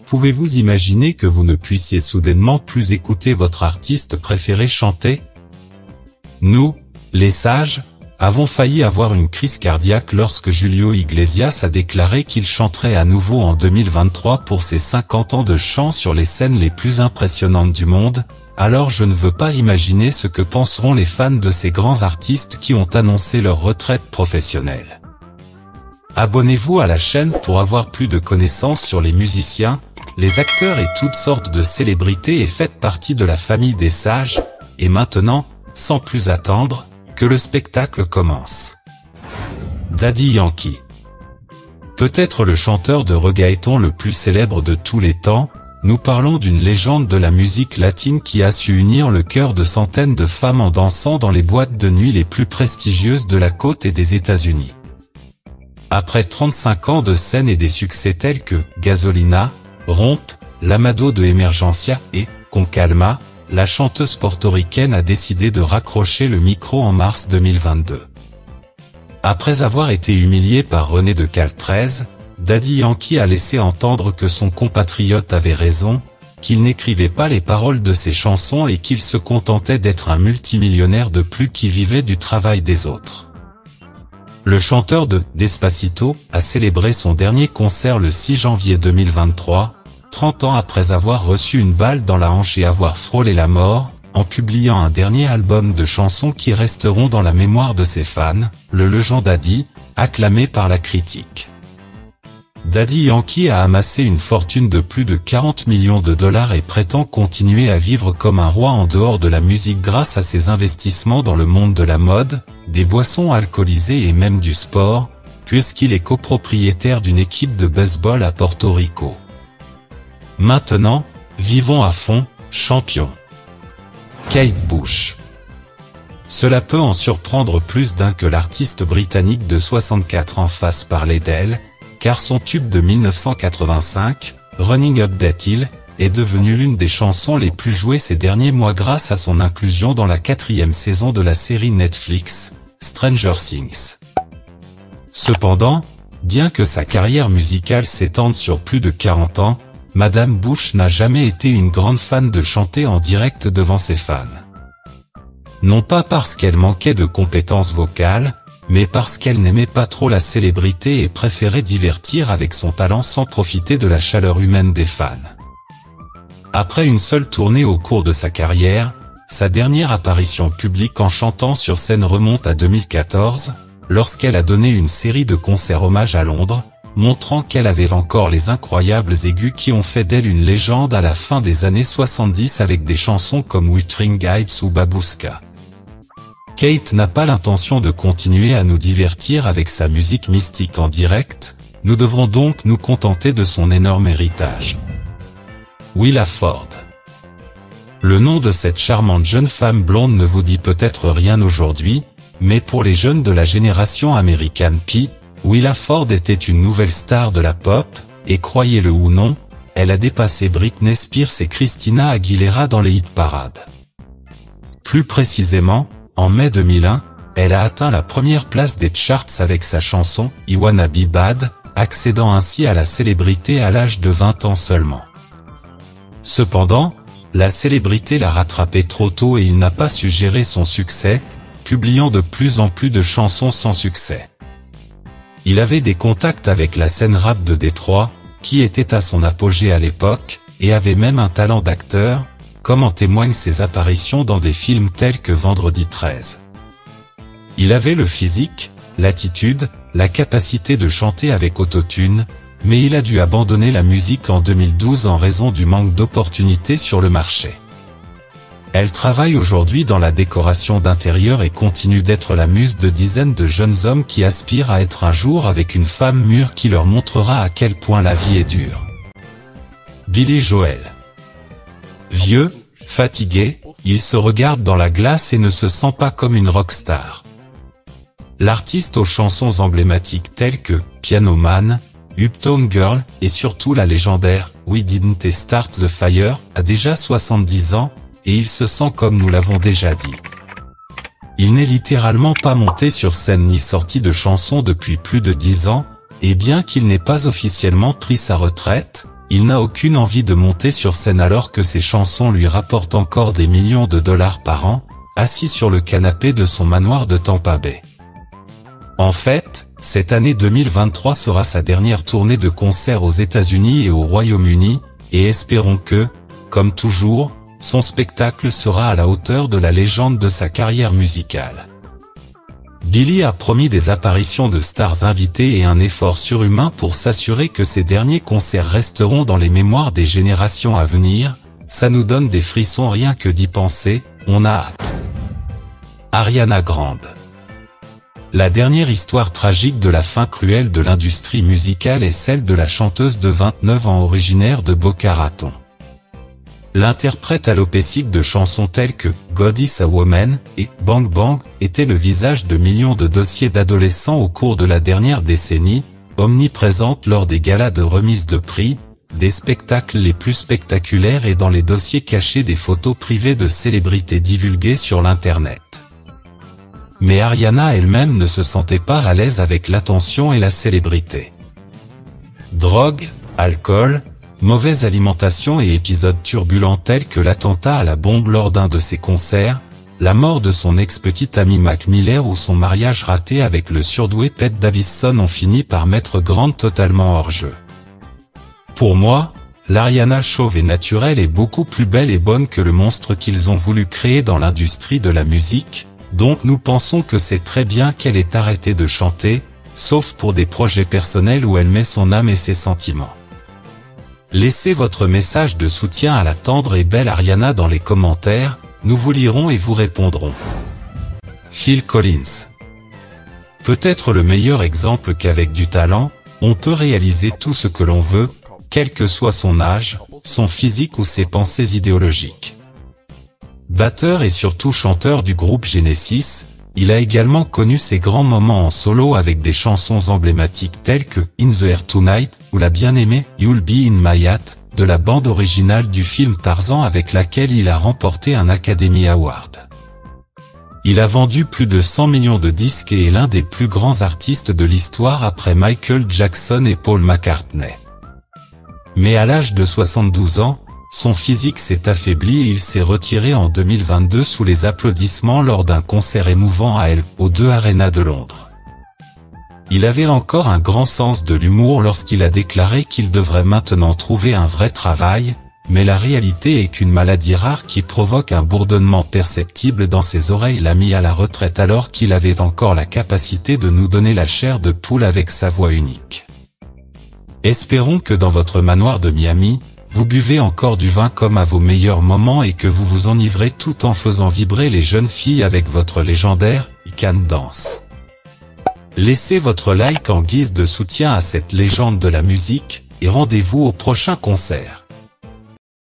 Pouvez-vous imaginer que vous ne puissiez soudainement plus écouter votre artiste préféré chanter? Nous, les sages, avons failli avoir une crise cardiaque lorsque Julio Iglesias a déclaré qu'il chanterait à nouveau en 2023 pour ses 50 ans de chant sur les scènes les plus impressionnantes du monde. Alors je ne veux pas imaginer ce que penseront les fans de ces grands artistes qui ont annoncé leur retraite professionnelle. Abonnez-vous à la chaîne pour avoir plus de connaissances sur les musiciens, les acteurs et toutes sortes de célébrités et faites partie de la famille des sages. Et maintenant, sans plus attendre, que le spectacle commence. Daddy Yankee. Peut-être le chanteur de reggaeton le plus célèbre de tous les temps, nous parlons d'une légende de la musique latine qui a su unir le cœur de centaines de femmes en dansant dans les boîtes de nuit les plus prestigieuses de la côte et des États-Unis. Après 35 ans de scène et des succès tels que Gasolina, Romp, L'Amado de Emergencia et Con Calma, la chanteuse portoricaine a décidé de raccrocher le micro en mars 2022. Après avoir été humiliée par René de Caltrez, Daddy Yankee a laissé entendre que son compatriote avait raison, qu'il n'écrivait pas les paroles de ses chansons et qu'il se contentait d'être un multimillionnaire de plus qui vivait du travail des autres. Le chanteur de Despacito a célébré son dernier concert le 6 janvier 2023, 30 ans après avoir reçu une balle dans la hanche et avoir frôlé la mort, en publiant un dernier album de chansons qui resteront dans la mémoire de ses fans, le Legend Daddy, acclamé par la critique. Daddy Yankee a amassé une fortune de plus de 40 millions de dollars et prétend continuer à vivre comme un roi en dehors de la musique grâce à ses investissements dans le monde de la mode, des boissons alcoolisées et même du sport, puisqu'il est copropriétaire d'une équipe de baseball à Porto Rico. Maintenant, vivons à fond, champion. Kate Bush. Cela peut en surprendre plus d'un que l'artiste britannique de 64 ans fasse parler d'elle, car son tube de 1985, Running Up That Hill, est devenu l'une des chansons les plus jouées ces derniers mois grâce à son inclusion dans la 4e saison de la série Netflix, Stranger Things. Cependant, bien que sa carrière musicale s'étende sur plus de 40 ans, Madame Bush n'a jamais été une grande fan de chanter en direct devant ses fans. Non pas parce qu'elle manquait de compétences vocales, mais parce qu'elle n'aimait pas trop la célébrité et préférait divertir avec son talent sans profiter de la chaleur humaine des fans. Après une seule tournée au cours de sa carrière, sa dernière apparition publique en chantant sur scène remonte à 2014, lorsqu'elle a donné une série de concerts hommage à Londres, montrant qu'elle avait encore les incroyables aigus qui ont fait d'elle une légende à la fin des années 70 avec des chansons comme Wuthering Heights ou Babushka. Kate n'a pas l'intention de continuer à nous divertir avec sa musique mystique en direct, nous devrons donc nous contenter de son énorme héritage. Willa Ford. Le nom de cette charmante jeune femme blonde ne vous dit peut-être rien aujourd'hui, mais pour les jeunes de la génération American Pie, Willa Ford était une nouvelle star de la pop, et croyez-le ou non, elle a dépassé Britney Spears et Christina Aguilera dans les hit-parades. Plus précisément, en mai 2001, elle a atteint la première place des charts avec sa chanson « I Wanna Be Bad », accédant ainsi à la célébrité à l'âge de 20 ans seulement. Cependant, la célébrité l'a rattrapé trop tôt et il n'a pas su gérer son succès, publiant de plus en plus de chansons sans succès. Il avait des contacts avec la scène rap de Détroit, qui était à son apogée à l'époque, et avait même un talent d'acteur, comme en témoignent ses apparitions dans des films tels que Vendredi 13. Il avait le physique, l'attitude, la capacité de chanter avec autotune, mais il a dû abandonner la musique en 2012 en raison du manque d'opportunités sur le marché. Elle travaille aujourd'hui dans la décoration d'intérieur et continue d'être la muse de dizaines de jeunes hommes qui aspirent à être un jour avec une femme mûre qui leur montrera à quel point la vie est dure. Billy Joel. Vieux, fatigué, il se regarde dans la glace et ne se sent pas comme une rockstar. L'artiste aux chansons emblématiques telles que Piano Man, Uptown Girl et surtout la légendaire We Didn't Start the Fire a déjà 70 ans, et il se sent comme nous l'avons déjà dit. Il n'est littéralement pas monté sur scène ni sorti de chansons depuis plus de 10 ans, et bien qu'il n'ait pas officiellement pris sa retraite, il n'a aucune envie de monter sur scène alors que ses chansons lui rapportent encore des millions de dollars par an, assis sur le canapé de son manoir de Tampa Bay. En fait, cette année 2023 sera sa dernière tournée de concerts aux États-Unis et au Royaume-Uni, et espérons que, comme toujours, son spectacle sera à la hauteur de la légende de sa carrière musicale. Billy a promis des apparitions de stars invitées et un effort surhumain pour s'assurer que ces derniers concerts resteront dans les mémoires des générations à venir. Ça nous donne des frissons rien que d'y penser, on a hâte. Ariana Grande. La dernière histoire tragique de la fin cruelle de l'industrie musicale est celle de la chanteuse de 29 ans originaire de Boca Raton. L'interprète alopécique de chansons telles que « God is a Woman » et « Bang Bang » était le visage de millions de dossiers d'adolescents au cours de la dernière décennie, omniprésente lors des galas de remise de prix, des spectacles les plus spectaculaires et dans les dossiers cachés des photos privées de célébrités divulguées sur l'Internet. Mais Ariana elle-même ne se sentait pas à l'aise avec l'attention et la célébrité. Drogue, alcool, mauvaise alimentation et épisodes turbulents tels que l'attentat à la bombe lors d'un de ses concerts, la mort de son ex-petite amie Mac Miller ou son mariage raté avec le surdoué Pete Davidson ont fini par mettre Grande totalement hors jeu. Pour moi, l'Ariana chauve et naturelle est beaucoup plus belle et bonne que le monstre qu'ils ont voulu créer dans l'industrie de la musique, donc nous pensons que c'est très bien qu'elle ait arrêté de chanter, sauf pour des projets personnels où elle met son âme et ses sentiments. Laissez votre message de soutien à la tendre et belle Ariana dans les commentaires, nous vous lirons et vous répondrons. Phil Collins. Peut-être le meilleur exemple qu'avec du talent, on peut réaliser tout ce que l'on veut, quel que soit son âge, son physique ou ses pensées idéologiques. Batteur et surtout chanteur du groupe Genesis, il a également connu ses grands moments en solo avec des chansons emblématiques telles que In the Air Tonight ou la bien-aimée You'll Be in My Heart de la bande originale du film Tarzan avec laquelle il a remporté un Academy Award. Il a vendu plus de 100 millions de disques et est l'un des plus grands artistes de l'histoire après Michael Jackson et Paul McCartney. Mais à l'âge de 72 ans, son physique s'est affaibli et il s'est retiré en 2022 sous les applaudissements lors d'un concert émouvant à O2 Arena de Londres. Il avait encore un grand sens de l'humour lorsqu'il a déclaré qu'il devrait maintenant trouver un vrai travail, mais la réalité est qu'une maladie rare qui provoque un bourdonnement perceptible dans ses oreilles l'a mis à la retraite alors qu'il avait encore la capacité de nous donner la chair de poule avec sa voix unique. Espérons que dans votre manoir de Miami, vous buvez encore du vin comme à vos meilleurs moments et que vous vous enivrez tout en faisant vibrer les jeunes filles avec votre légendaire Can Dance. Laissez votre like en guise de soutien à cette légende de la musique, et rendez-vous au prochain concert.